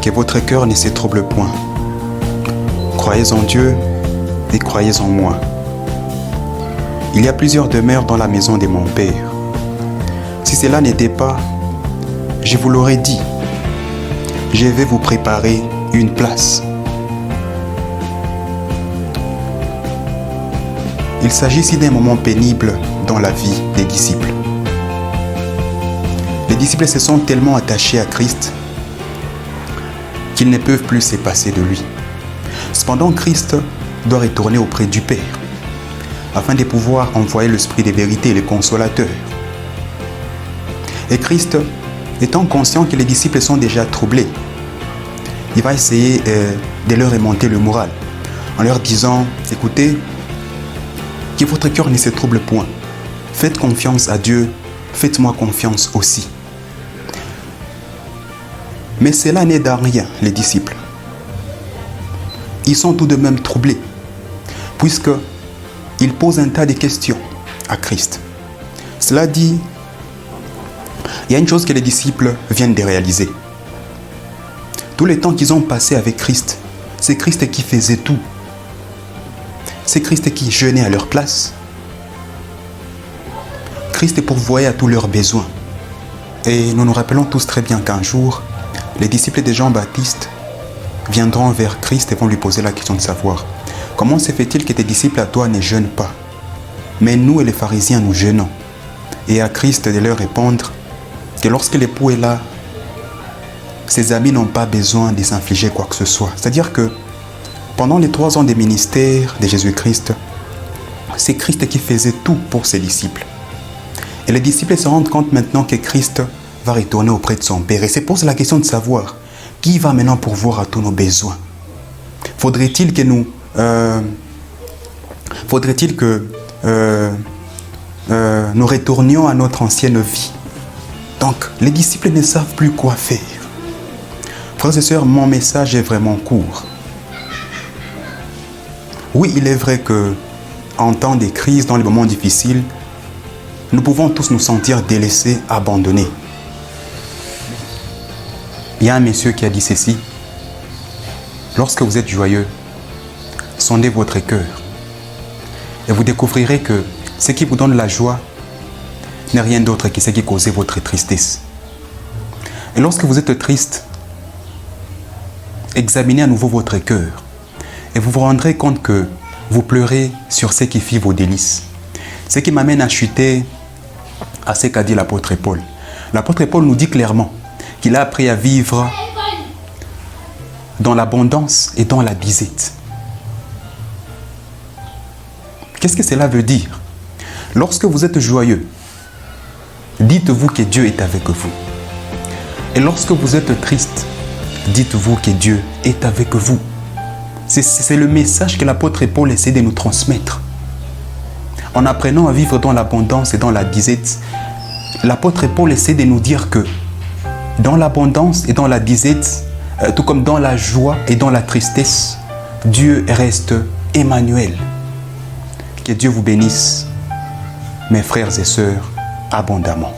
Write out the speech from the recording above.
que votre cœur ne se trouble point. Croyez en Dieu et croyez en moi. Il y a plusieurs demeures dans la maison de mon Père. Si cela n'était pas, je vous l'aurais dit. Je vais vous préparer une place. Il s'agit ici d'un moment pénible dans la vie des disciples. Les disciples se sont tellement attachés à Christ qu'ils ne peuvent plus se passer de lui. Cependant, Christ doit retourner auprès du Père afin de pouvoir envoyer l'Esprit de vérité et le Consolateur. Et Christ, étant conscient que les disciples sont déjà troublés, il va essayer de leur remonter le moral en leur disant, écoutez, que votre cœur ne se trouble point. Faites confiance à Dieu, faites-moi confiance aussi. Mais cela n'aide à rien, les disciples. Ils sont tout de même troublés, puisqu'ils posent un tas de questions à Christ. Cela dit, il y a une chose que les disciples viennent de réaliser. Tout le temps qu'ils ont passé avec Christ, c'est Christ qui faisait tout. C'est Christ qui jeûnait à leur place. Christ pourvoyait à tous leurs besoins. Et nous nous rappelons tous très bien qu'un jour, les disciples de Jean-Baptiste viendront vers Christ et vont lui poser la question de savoir comment se fait-il que tes disciples à toi ne jeûnent pas, mais nous et les pharisiens nous jeûnons. Et à Christ de leur répondre que lorsque l'époux est là, ses amis n'ont pas besoin de s'infliger quoi que ce soit. C'est-à-dire que pendant les 3 ans de ministère de Jésus-Christ, c'est Christ qui faisait tout pour ses disciples. Et les disciples se rendent compte maintenant que Christ va retourner auprès de son Père. Et se pose la question de savoir qui va maintenant pourvoir à tous nos besoins. Faudrait-il que nous retournions à notre ancienne vie? Donc, les disciples ne savent plus quoi faire. Frères et sœurs, mon message est vraiment court. Oui, il est vrai que en temps de crise, dans les moments difficiles, nous pouvons tous nous sentir délaissés, abandonnés. Il y a un monsieur qui a dit ceci: lorsque vous êtes joyeux, sondez votre cœur et vous découvrirez que ce qui vous donne la joie n'est rien d'autre que ce qui cause votre tristesse. Et lorsque vous êtes triste, examinez à nouveau votre cœur et vous vous rendrez compte que vous pleurez sur ce qui fit vos délices. Ce qui m'amène à chuter à ce qu'a dit l'apôtre Paul. L'apôtre Paul nous dit clairement qu'il a appris à vivre dans l'abondance et dans la disette. Qu'est-ce que cela veut dire? Lorsque vous êtes joyeux, dites-vous que Dieu est avec vous. Et lorsque vous êtes triste, dites-vous que Dieu est avec vous. C'est le message que l'apôtre Paul essaie de nous transmettre. En apprenant à vivre dans l'abondance et dans la disette, l'apôtre Paul essaie de nous dire que dans l'abondance et dans la disette, tout comme dans la joie et dans la tristesse, Dieu reste Emmanuel. Que Dieu vous bénisse, mes frères et sœurs, abondamment.